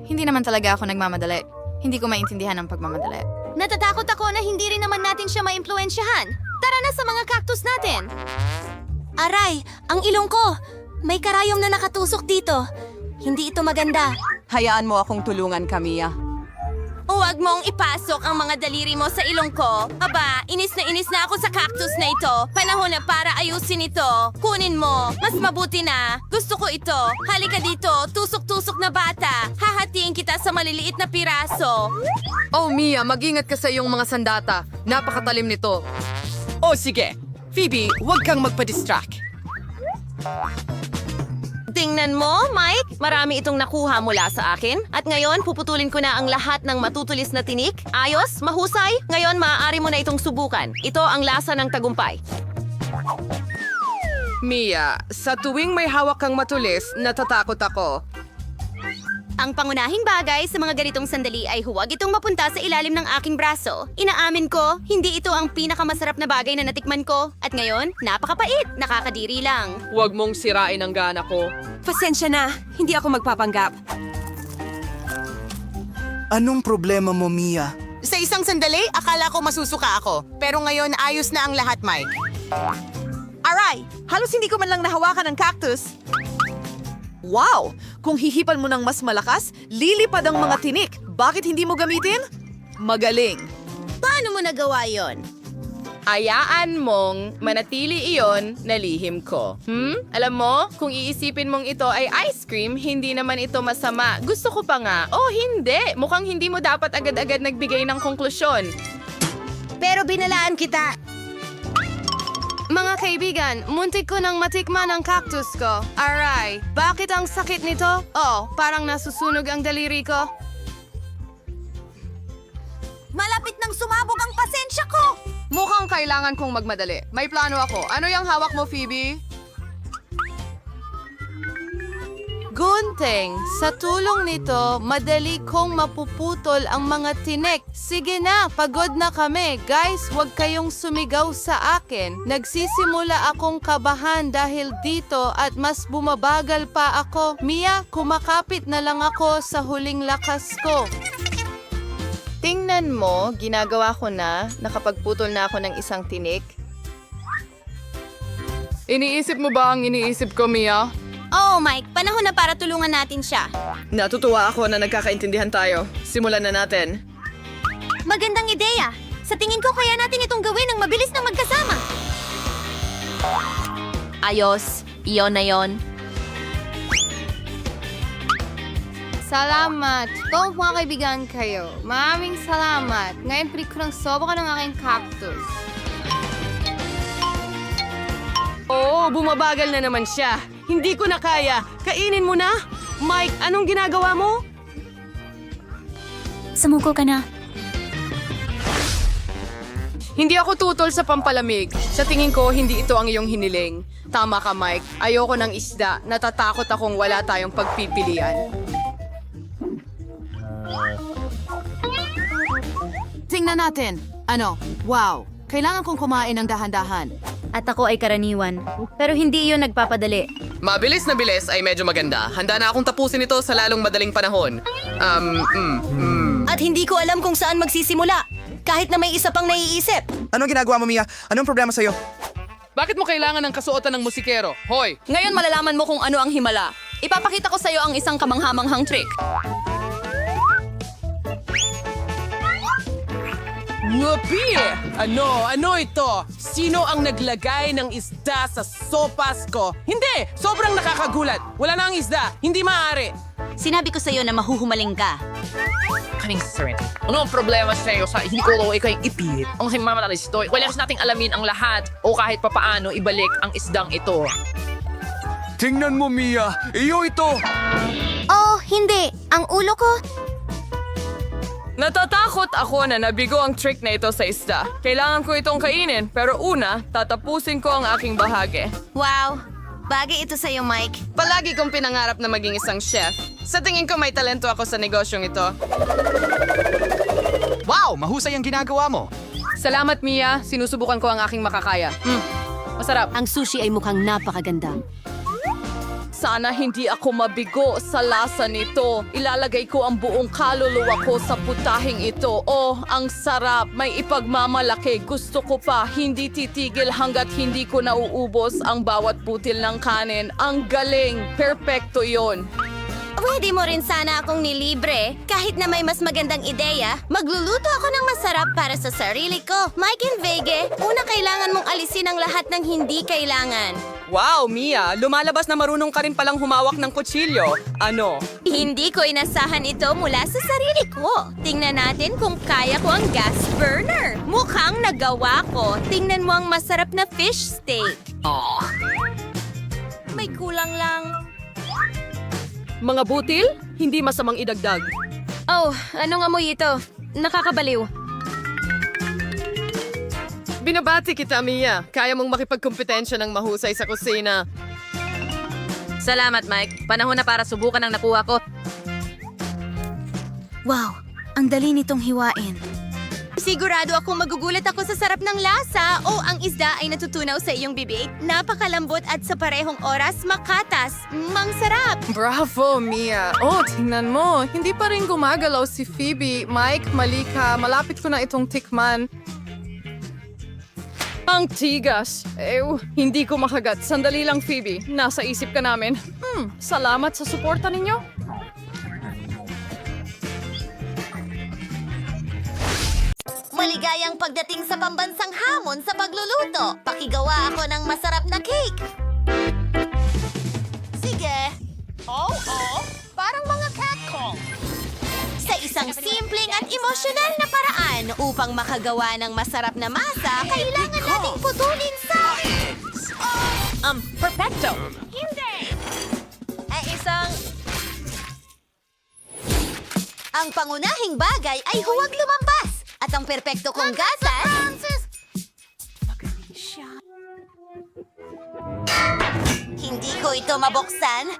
Hindi naman talaga ako nagmamadali. Hindi ko maintindihan ang pagmamadali. Natatakot ako na hindi rin naman natin siya maimpluwensyahan. Tara na sa mga cactus natin. Aray, ang ilong ko. May karayom na nakatusok dito. Hindi ito maganda. Hayaan mo akong tulungan, Camilla. Huwag mong ipasok ang mga daliri mo sa ilong ko. Aba, inis na ako sa cactus na ito. Panahon na para ayusin ito. Kunin mo. Mas mabuti na. Gusto ko ito. Halika dito. Tusok-tusok na bata. Hahatiin kita sa maliliit na piraso. Oh, Mia, mag-ingat ka sa iyong mga sandata. Napakatalim nito. O sige, Phoebe, huwag kang magpa-distract. Tingnan mo, Mike. Marami itong nakuha mula sa akin. At ngayon, puputulin ko na ang lahat ng matutulis na tinik. Ayos, mahusay. Ngayon, maaari mo na itong subukan. Ito ang lasa ng tagumpay. Mia, sa tuwing may hawak kang matulis, natatakot ako. Ang pangunahing bagay sa mga ganitong sandali ay huwag itong mapunta sa ilalim ng aking braso. Inaamin ko, hindi ito ang pinakamasarap na bagay na natikman ko. At ngayon, napakapait, nakakadiri lang. Huwag mong sirain ang gana ko. Pasensya na. Hindi ako magpapanggap. Anong problema mo, Mia? Sa isang sandali, akala ko masusuka ako. Pero ngayon, ayos na ang lahat, Mike. Aray, halos hindi ko man lang nahawakan ng cactus. Wow! Kung hihipan mo ng mas malakas, lilipad ang mga tinik. Bakit hindi mo gamitin? Magaling. Paano mo nagawa yon? Ayaan mong manatili iyon na lihim ko. Alam mo, kung iisipin mong ito ay ice cream, hindi naman ito masama. Gusto ko pa nga. Oh, hindi. Mukhang hindi mo dapat agad-agad nagbigay ng konklusyon. Pero binalaan kita. Mga kaibigan, muntik ko nang matikman ang cactus ko. Aray, bakit ang sakit nito? Oh, parang nasusunog ang daliri ko. Malapit nang sumabog ang pasensya ko! Mukhang kailangan kong magmadali. May plano ako. Ano yung hawak mo, Phoebe? Gunting, sa tulong nito, madali kong mapuputol ang mga tinik. Sige na, pagod na kami. Guys, huwag kayong sumigaw sa akin. Nagsisimula akong kabahan dahil dito at mas bumabagal pa ako. Mia, kumakapit na lang ako sa huling lakas ko. Tingnan mo, ginagawa ko na. Nakapagputol na ako ng isang tinik. Iniisip mo ba ang iniisip ko, Mia? Oh, Mike, panahon na para tulungan natin siya. Natutuwa ako na nagkakaintindihan tayo. Simulan na natin. Magandang ideya. Sa tingin ko, kaya natin itong gawin ng mabilis na magkasama. Ayos. Iyon na yon. Salamat. Kung mga kaibigan kayo, maraming salamat. Ngayon, pilit ko ng sobra ng aking cactus. Oo, bumabagal na naman siya. Hindi ko na kaya. Kainin mo na. Mike, anong ginagawa mo? Sumuko ka na. Hindi ako tutol sa pampalamig. Sa tingin ko, hindi ito ang iyong hiniling. Tama ka, Mike. Ayoko ng isda. Natatakot akong wala tayong pagpipilian. Tingnan natin. Ano? Wow. Kailangan kong kumain ng dahan-dahan. At ako ay karaniwan. Pero hindi iyon nagpapadali. Mabilis na bilis ay medyo maganda. Handa na akong tapusin ito sa lalong madaling panahon. At hindi ko alam kung saan magsisimula. Kahit na may isa pang naiisip. Anong ginagawa mo, Mia? Anong problema sa'yo? Bakit mo kailangan ng kasuotan ng musikero? Hoy! Ngayon malalaman mo kung ano ang himala. Ipapakita ko sa iyo ang isang kamanghamanghang trick. Wapi! Ano ito? Sino ang naglagay ng isda sa sopas ko? Hindi! Sobrang nakakagulat. Wala na ang isda. Hindi maaari. Sinabi ko sa iyo na mahuhumaling ka. Kaning Serenity. Ano ang problema sa iyo sa hindi ko ikaw yung ipilit? Ang simamatalis ito, wala nating alamin ang lahat o kahit papaano ibalik ang isdang ito. Tingnan mo, Mia. Iyo ito. Oh, hindi. Ang ulo ko. Natatakot ako na nabigo ang trick na ito sa isda. Kailangan ko itong kainin, pero una, tatapusin ko ang aking bahagi. Wow! Bagay ito sa'yo, Mike. Palagi kong pinangarap na maging isang chef. Sa tingin ko may talento ako sa negosyong ito. Wow! Mahusay ang ginagawa mo. Salamat, Mia. Sinusubukan ko ang aking makakaya. Masarap. Ang sushi ay mukhang napakaganda. Sana hindi ako mabigo sa lasa nito. Ilalagay ko ang buong kaluluwa ko sa putahing ito. Oh, ang sarap. May ipagmamalaki. Gusto ko pa. Hindi titigil hanggat hindi ko nauubos ang bawat butil ng kanin. Ang galing. Perpekto yon. Pwede mo rin sana akong nilibre. Kahit na may mas magandang ideya, magluluto ako ng masarap para sa sarili ko. Mike and Vege, una kailangan mong alisin ang lahat ng hindi kailangan. Wow, Mia! Lumalabas na marunong ka rin palang humawak ng kutsilyo. Ano? Hindi ko inasahan ito mula sa sarili ko. Tingnan natin kung kaya ko ang gas burner. Mukhang nagawa ko. Tingnan mo ang masarap na fish steak. May kulang lang. Mga butil? Hindi masamang idagdag. Oh, anong amoy ito? Nakakabaliw. Binabati kita, Mia. Kaya mong makipagkompetensya ng mahusay sa kusina. Salamat, Mike. Panahon na para subukan ang nakuha ko. Wow, ang dali nitong hiwain. Sigurado akong magugulat ako sa sarap ng lasa o ang isda ay natutunaw sa iyong bibig. Napakalambot at sa parehong oras makatas. Mang sarap! Bravo, Mia. Oh, tingnan mo. Hindi pa rin gumagalaw si Phoebe. Mike, mali ka. Malapit ko na itong tikman. Ang tigas. Hindi ko makagat. Sandali lang, Phoebe. Nasa isip ka namin. Salamat sa suporta ninyo. Maligayang pagdating sa pambansang hamon sa pagluluto. Pakigawa ako ng masarap na cake. Sige. Parang mga catcall. Sa isang simpleng at emosyonal na paraan upang makagawa ng masarap na masa, kailangan nating putulin sa... Perfecto. Hindi! Isang... Ang pangunahing bagay ay huwag lumampas. At ang perpekto kong gatas... Hindi ko ito mabuksan.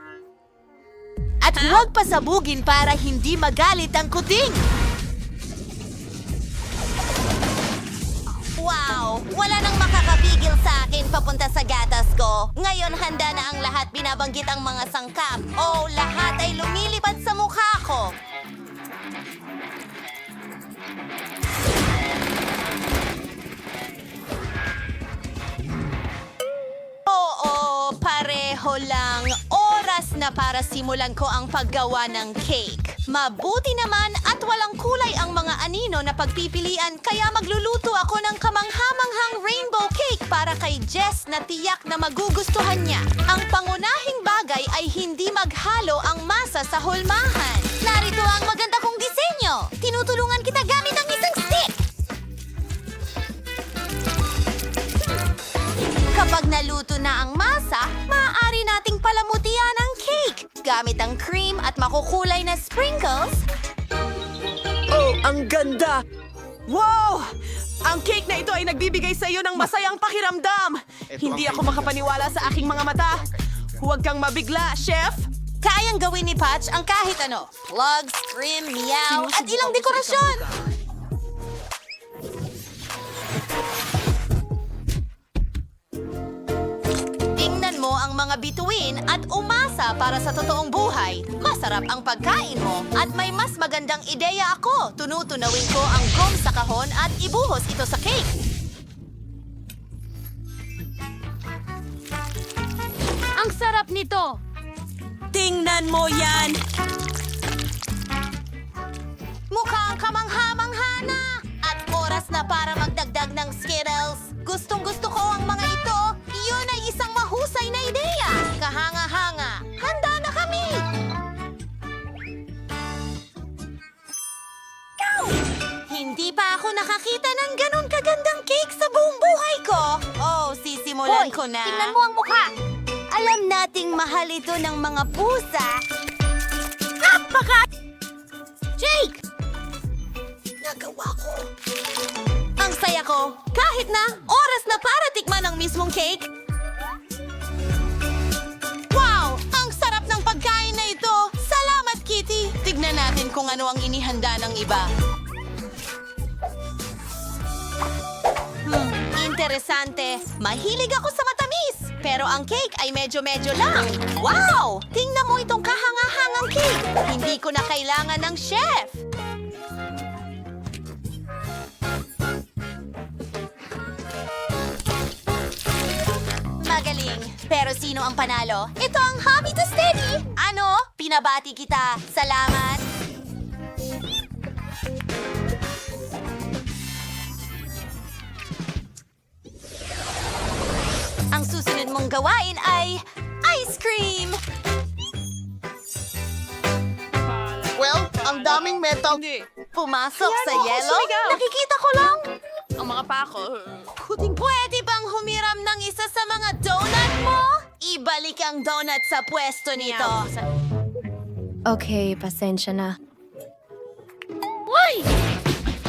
At huwag pasabugin para hindi magalit ang kuting. Wow! Wala nang makakapigil sa akin papunta sa gatas ko. Ngayon handa na ang lahat, binabanggit ang mga sangkap. Oh, lahat ay lumilipad sa mukha ko. Oo, pareho lang. Oras na para simulan ko ang paggawa ng cake. Mabuti naman at walang kulay ang mga anino na pagpipilian, kaya magluluto ako ng kamanghamanghang rainbow cake para kay Jess na tiyak na magugustuhan niya. Ang pangunahing bagay ay hindi maghalo ang masa sa hulmahan. Narito ang maganda kong disenyo. Tinutulungan kita gamit ang isang stick. Kapag naluto na ang masa, maaari nating palamutian ang cake gamit ang cream at makukulay na sprinkles. Oh, ang ganda! Wow! Ang cake na ito ay nagbibigay sa iyo ng masayang pakiramdam. Hindi ako makapaniwala sa aking mga mata. Huwag kang mabigla, chef. Kayang gawin ni Patch ang kahit ano. Plugs, cream, meow, at ilang dekorasyon. Tingnan mo ang mga bituin at umasa para sa totoong buhay. Masarap ang pagkain mo at may mas magandang ideya ako. Tunutunawin ko ang gum sa kahon at ibuhos ito sa cake. Ang sarap nito. Tingnan mo yan! Mukhang kamangha-mangha na! At oras na para magdagdag ng Skittles. Gustong-gusto ko ang mga ito. Iyon ay isang mahusay na ideya. Kahanga-hanga. Handa na kami! Hindi pa ako nakakita ng ganun kagandang cake sa buong buhay ko. Oh, sisimulan ko na. Tingnan mo ang mukha. Alam nating mahal ito ng mga pusa. Jake! ginagawa ko? Ang saya ko! Kahit na, oras na para tikman ang mismong cake! Wow! Ang sarap ng pagkain na ito! Salamat, Kitty! Tignan natin kung ano ang inihanda ng iba. Interesante. Mahilig ako sa matamis. Pero ang cake ay medyo-medyo lang. Wow! Tingnan mo itong kahanga-hangang cake. Hindi ko na kailangan ng chef. Magaling. Pero sino ang panalo? Ito ang Hobby to Steady. Ano? Pinabati kita. Salamat. Ang susunod mong gawain ay ice cream! Well, ang daming metal. Pumasok sa yelo? Nakikita ko lang. Ang mga pako. Pwede bang humiram ng isa sa mga donut mo? Ibalik ang donut sa pwesto nito. Okay, pasensya na.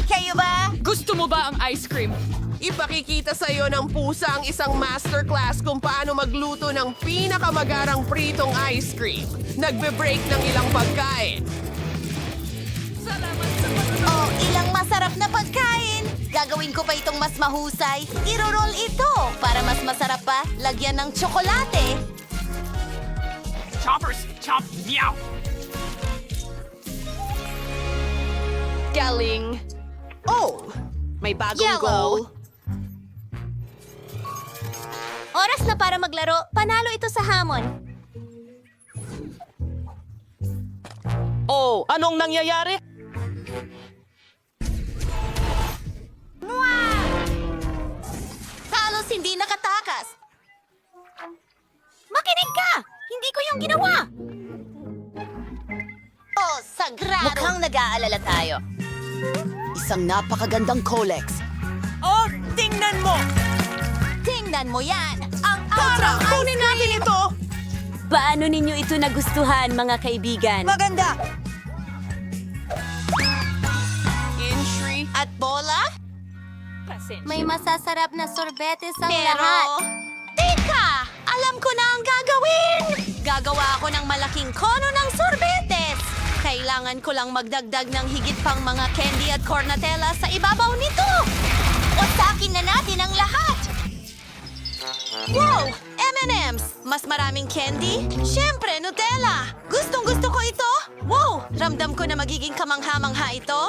Kayo ba? Gusto mo ba ang ice cream? Ipakikita sa iyo ng pusa ang isang masterclass kung paano magluto ng pinakamagarang pritong ice cream. Nagbe-break ng ilang pagkain. Oh, ilang masarap na pagkain. Gagawin ko pa itong mas mahusay. Iro-roll ito. Para mas masarap pa, lagyan ng tsokolate. Choppers! Chop! Meow! Galing. Oh, may bagong Yellow. goal. Oras na para maglaro. Panalo ito sa hamon. Oh, anong nangyayari? Halos hindi nakatakas. Makinig ka! Hindi ko yung ginawa! Oh, sagrado! Mukhang nag-aalala tayo. Isang napakagandang Colex. Oh, tingnan mo! Tingnan mo yan! Ang Tara, ultra kunin natin ito! Paano ninyo ito nagustuhan, mga kaibigan? Maganda! Inshri. At bola? May masasarap na sorbetes ang Pero... lahat. Teka! Alam ko na ang gagawin! Gagawa ako ng malaking kono ng sorbetes! Kailangan ko lang magdagdag ng higit pang mga candy at cornatella sa ibabaw nito! Wasakin na natin ang lahat! Wow! M&M's! Mas maraming candy? Siyempre, Nutella! Gustong-gusto ko ito! Wow! Ramdam ko na magiging kamangha-mangha ito.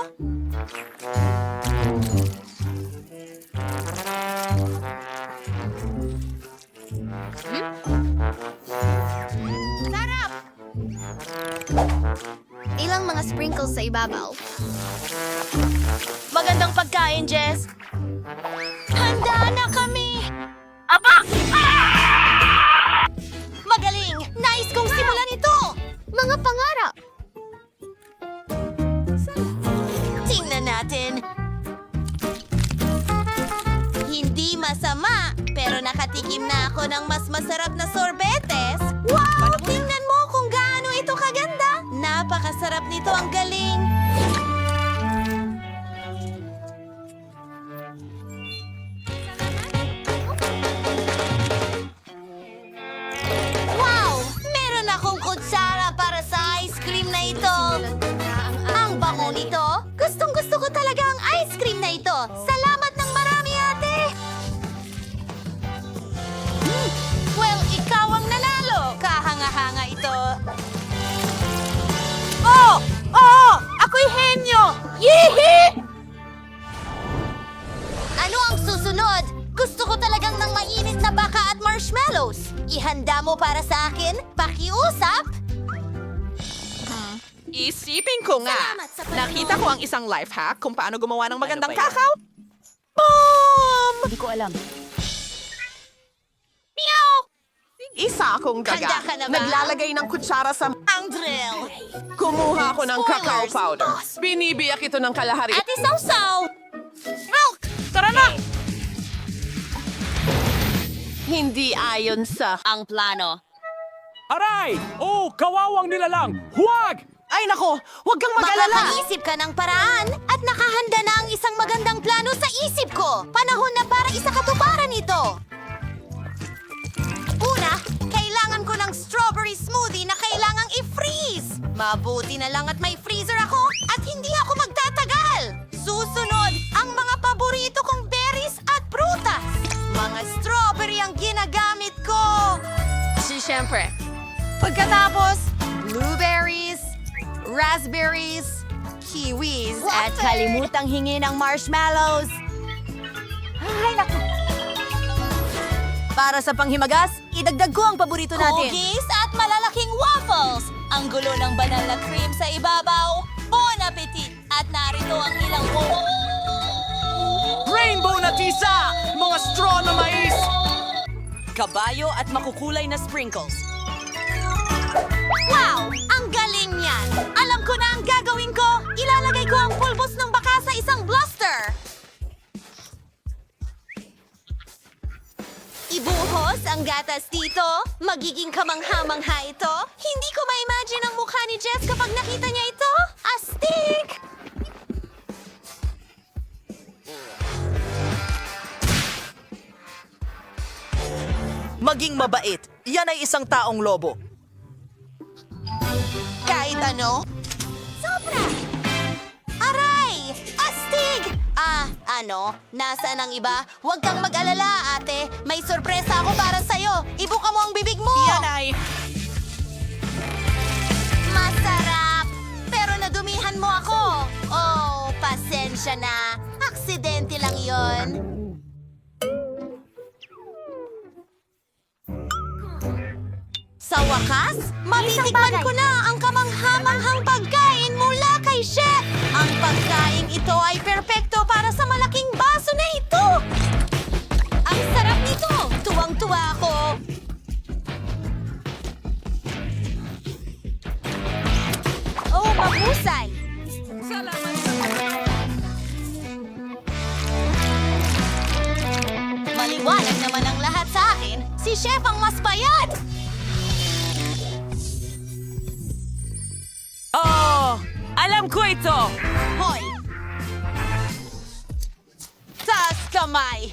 Sarap! Ilang mga sprinkles sa ibabaw. Magandang pagkain, Jess. Handa na kami! Magaling! Nais kong simulan ito! Mga pangarap. Tingnan natin. Hindi masama, pero nakatikim na ako ng mas masarap na sorbetes. Wow! Tingnan mo kung gaano ito kaganda. Napakasarap nito, ang galing. Wow! Meron akong kutsara para sa ice cream na ito. Ang bango nito. Gustong-gusto ko talaga ang ice cream na ito. Salamat ng marami, ate. Well, ikaw ang nanalo. Kahanga-hanga ito. Oh! Oh! Ako'y henyo! Yihi! Ano ang susunod? Gusto ko talagang ng mainit na baka at marshmallows. Ihanda mo para sa akin? Pakiusap? Isipin ko nga. Salamat sa panonood. Nakita ko ang isang life hack kung paano gumawa ng magandang kakao. Boom! Hindi ko alam. Meow! Isa akong Handa daga. ka na ba? Naglalagay ng kutsara sa... Ang drill. Kumuha ako ng cacao Spoilers, powder. boss. Binibiyak ito ng kalahari. Ate Sausaw! Milk! Tara na! Hindi ayon sa ang plano. Aray! Oh, kawawang nilalang! Huwag! Ay nako, huwag kang mag-alala! Makakaisip ka ng paraan at nakahanda na ang isang magandang plano sa isip ko. Panahon na para isakatuparan ito. Una, kailangan ko ng strawberry smoothie na kailangang i-freeze. Mabuti na lang at may freezer ako at hindi ako magtatagal. Susunod, ang mga paborito kong berries at prutas. Mga strawberry ang ginagamit ko. Siyempre. Pagkatapos, blueberries, raspberries, kiwis, at kalimutang hingi ng marshmallows. Ay, naku. Para sa panghimagas, idagdag ko ang paborito natin. Cookies at malalaking waffles. Ang gulo ng banal na cream sa ibabaw. Bon appetit! At narito ang ilang Rainbow na tisa! Mga straw na mais! Kabayo at makukulay na sprinkles. Wow! Ang galing niyan! Alam ko na ang gagawin ko! Ilalagay ko ang pulbos ng baka sa isang blaster! Ibuhos ang gatas dito. Magiging kamangha-mangha ito. Hindi ko ma-imagine ang mukha ni Jess kapag nakita niya ito. Astig! Maging mabait. Yan ay isang taong lobo. Kahit ano? Sobra! Aray! Astig! Nasaan ang iba? Huwag kang mag-alala, ate. May sorpresa ako para sa'yo. Ibuka mo ang bibig mo! Yan ay... Masarap! Pero nadumihan mo ako. Oh, pasensya na. Aksidente lang yon. Sa wakas, matitikman ko na ang kamangha-manghang pagkain mula kay Chef. Ang pagkain ito ay perpekto para sa malaking baso na ito. Ang sarap nito. Tuwang-tuwa ako. Oh, mahusay. Maliwanag naman ang lahat sa akin. Si Chef ang mas payat. Oh! Alam ko ito! Hoy! Taas kamay!